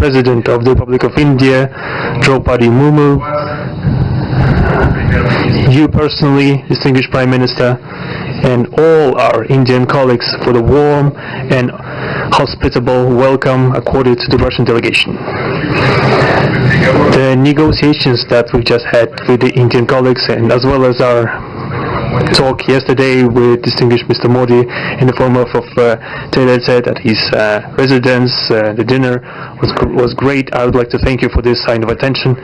President of the Republic of India, Draupadi Murmu, you personally, distinguished Prime Minister, and all our Indian colleagues for the warm and hospitable welcome accorded to the Russian delegation. The negotiations that we just had with the Indian colleagues, and as well as our talk yesterday with distinguished Mr. Modi in the form of tete-a-tete at his residence, the dinner was great. I would like to thank you for this sign of attention.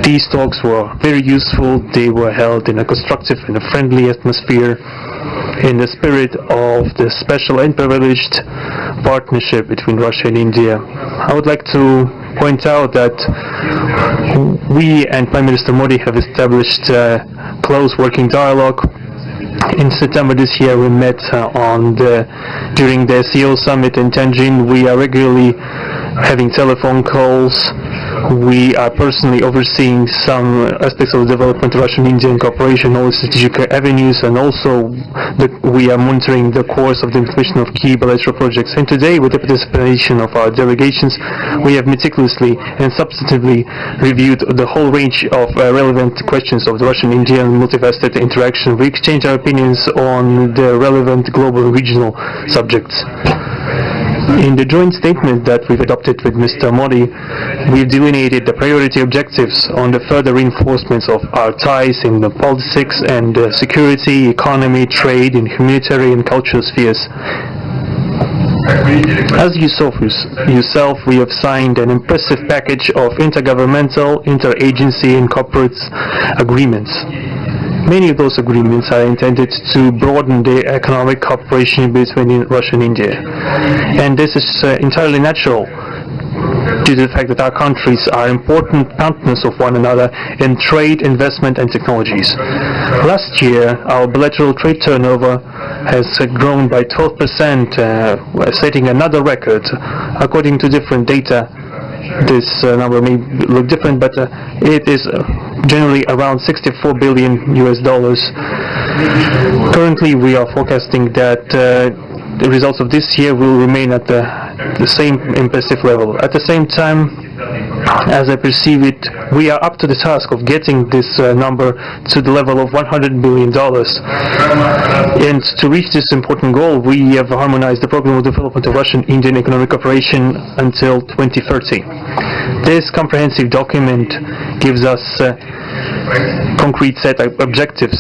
These talks were very useful. They were held in a constructive and a friendly atmosphere, in the spirit of the special and privileged partnership between Russia and India. I would like to point out that we and Prime Minister Modi have established close working dialogue. In September this year we met during the CEO summit in Tianjin. We are regularly having telephone calls. We are personally overseeing some aspects of the development of Russian-Indian cooperation, all strategic avenues, and also we are monitoring the course of the implementation of key bilateral projects. And today, with the participation of our delegations, we have meticulously and substantively reviewed the whole range of relevant questions of the Russian-Indian multifaceted interaction. We exchange our opinions on the relevant global and regional subjects. In the joint statement that we've adopted with Mr. Modi, we've delineated the priority objectives on the further reinforcements of our ties in the politics and security, economy, trade, and humanitarian and cultural spheres. As you saw for yourself, we have signed an impressive package of intergovernmental, interagency, and corporate agreements. Many of those agreements are intended to broaden the economic cooperation between Russia and India. And this is entirely natural due to the fact that our countries are important partners of one another in trade, investment, and technologies. Last year, our bilateral trade turnover has grown by 12%, setting another record. According to different data, this number may look different, but it is generally around $64 billion US. Currently, we are forecasting that the results of this year will remain at the same impressive level. At the same time, as I perceive it, we are up to the task of getting this number to the level of $100 billion. And to reach this important goal, we have harmonized the program of development of Russian-Indian economic cooperation until 2030. This comprehensive document gives us concrete set of objectives.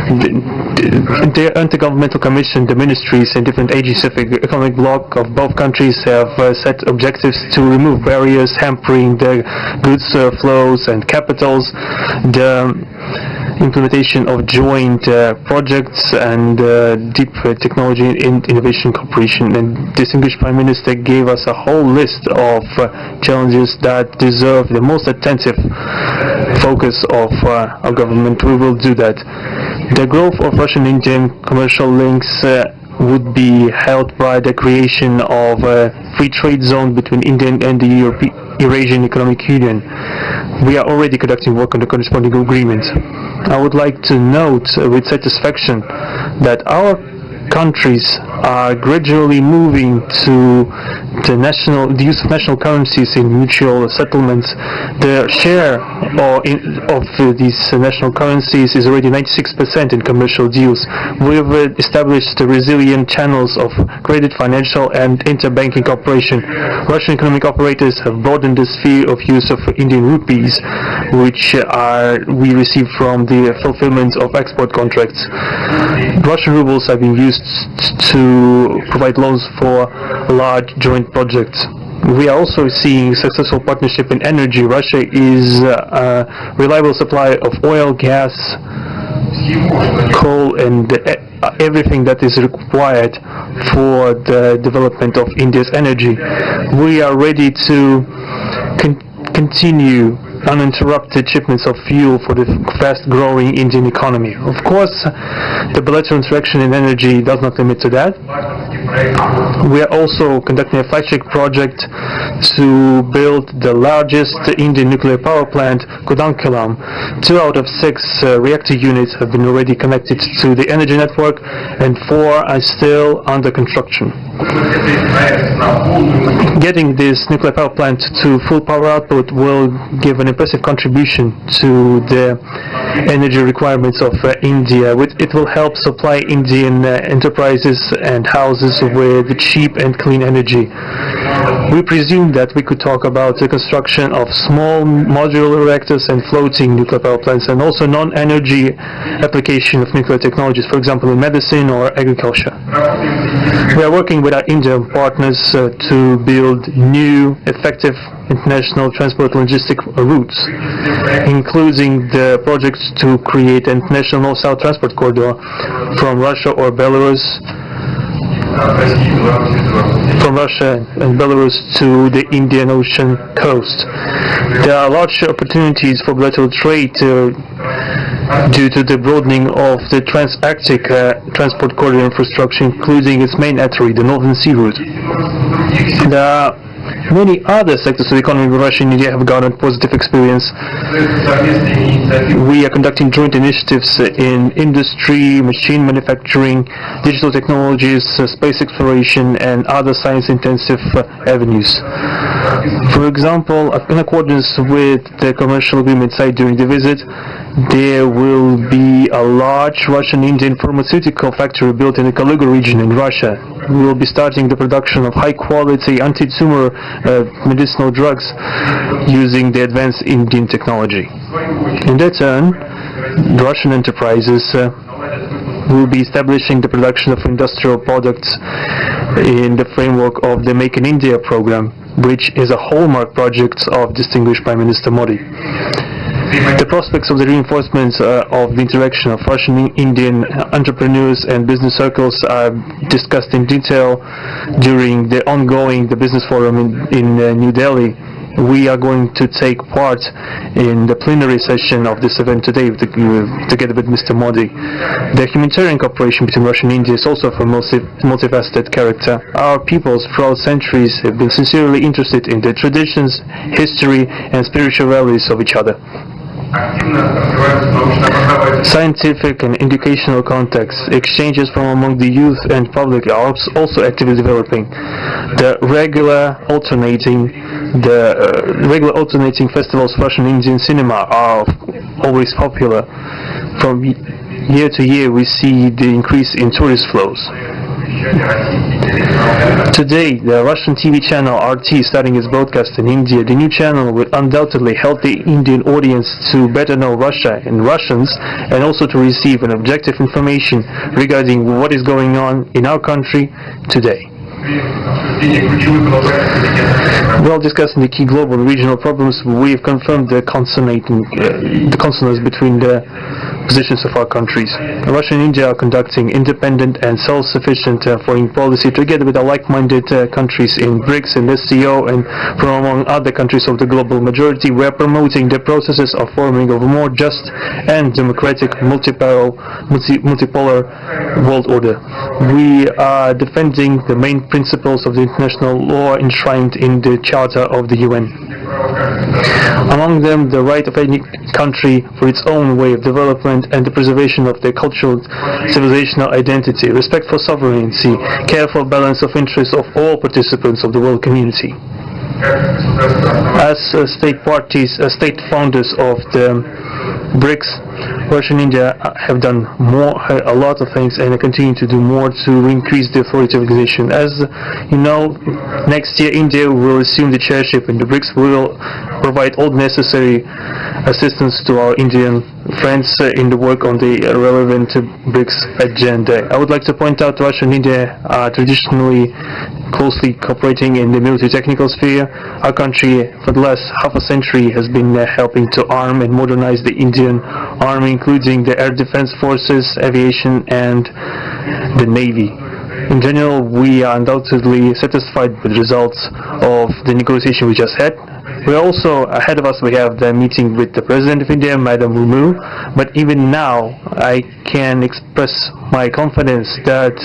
The Intergovernmental Commission, the ministries and different agencies of the economic bloc of both countries have set objectives to remove barriers hampering the goods flows and capitals, the implementation of joint projects and deep technology and innovation cooperation. And distinguished Prime Minister gave us a whole list of challenges that deserve the most attentive focus of our government. We will do that. The growth of Russian-Indian commercial links would be helped by the creation of a free trade zone between India and the Eurasian Economic Union. We are already conducting work on the corresponding agreement. I would like to note with satisfaction that our countries are gradually moving to the use of national currencies in mutual settlements. The share of these national currencies is already 96% in commercial deals. We have established resilient channels of credit, financial, and interbanking cooperation. Russian economic operators have broadened the sphere of use of Indian rupees, which we receive from the fulfillment of export contracts. Russian rubles have been used to provide loans for large joint projects. We are also seeing successful partnership in energy. Russia is a reliable supplier of oil, gas, coal, and everything that is required for the development of India's energy. We are ready to continue uninterrupted shipments of fuel for the fast-growing Indian economy. Of course, the bilateral interaction in energy does not limit to that. We are also conducting a flagship project to build the largest Indian nuclear power plant, Kudankulam. 2 out of 6 reactor units have been already connected to the energy network, and 4 are still under construction. Getting this nuclear power plant to full power output will give an impressive contribution to the energy requirements of India. It will help supply Indian enterprises and houses with cheap and clean energy. We presume that we could talk about the construction of small modular reactors and floating nuclear power plants, and also non-energy application of nuclear technologies, for example in medicine or agriculture. We are working with our Indian partners to build new, effective international transport logistic routes, including the project to create an international north-south transport corridor from Russia and Belarus to the Indian Ocean coast. There are large opportunities for bilateral trade due to the broadening of the trans-Arctic transport corridor infrastructure, including its main artery, the Northern Sea Route. There are many other sectors of the economy where Russia and India have garnered positive experience. We are conducting joint initiatives in industry, machine manufacturing, digital technologies, space exploration, and other science-intensive avenues. For example, in accordance with the commercial agreement signed during the visit, there will be a large Russian-Indian pharmaceutical factory built in the Kaluga region in Russia. We will be starting the production of high-quality anti-tumor medicinal drugs using the advanced Indian technology. In their turn, Russian enterprises will be establishing the production of industrial products in the framework of the Make in India program, which is a hallmark project of distinguished Prime Minister Modi. The prospects of the reinforcement of the interaction of Russian-Indian entrepreneurs and business circles are discussed in detail during the business forum in New Delhi. We are going to take part in the plenary session of this event today together with Mr. Modi. The humanitarian cooperation between Russia and India is also of a multifaceted character. Our peoples throughout centuries have been sincerely interested in the traditions, history, and spiritual values of each other. Scientific and educational contacts, exchanges from among the youth and public are also actively developing. The regular alternating festivals of Russian Indian cinema are always popular. From year to year we see the increase in tourist flows. Today, the Russian TV channel RT is starting its broadcast in India. The new channel will undoubtedly help the Indian audience to better know Russia and Russians, and also to receive an objective information regarding what is going on in our country today. While discussing the key global and regional problems, we have confirmed the consonance between the positions of our countries. Russia and India are conducting independent and self-sufficient foreign policy together with the like-minded countries in BRICS and SCO, and from among other countries of the global majority. We are promoting the processes of forming of a more just and democratic multipolar world order. We are defending the main principles of the international law enshrined in the Charter of the UN. Among them, the right of any country for its own way of development and the preservation of their cultural civilizational identity, respect for sovereignty, careful balance of interests of all participants of the world community. As state founders of the BRICS, Russia and India have done a lot of things, and continue to do more to increase the authority of organization. As you know, next year India will assume the chairship in the BRICS. We will provide all necessary assistance to our Indian friends in the work on the relevant BRICS agenda. I would like to point out Russia and India are traditionally closely cooperating in the military technical sphere. Our country for the last half a century has been helping to arm and modernize the Indian Army, including the air defense forces, aviation, and the Navy. In general, we are undoubtedly satisfied with the results of the negotiation we just had. We also, ahead of us, we have the meeting with the President of India, Madam Murmu, but even now I can express my confidence that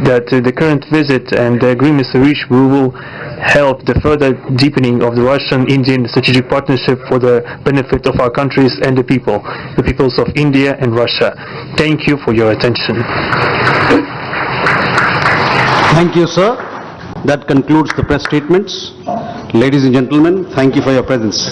the current visit and the agreements reached will help the further deepening of the Russian-Indian strategic partnership for the benefit of our countries and the peoples of India and Russia. Thank you for your attention. Thank you, sir. That concludes the press statements. Ladies and gentlemen, thank you for your presence.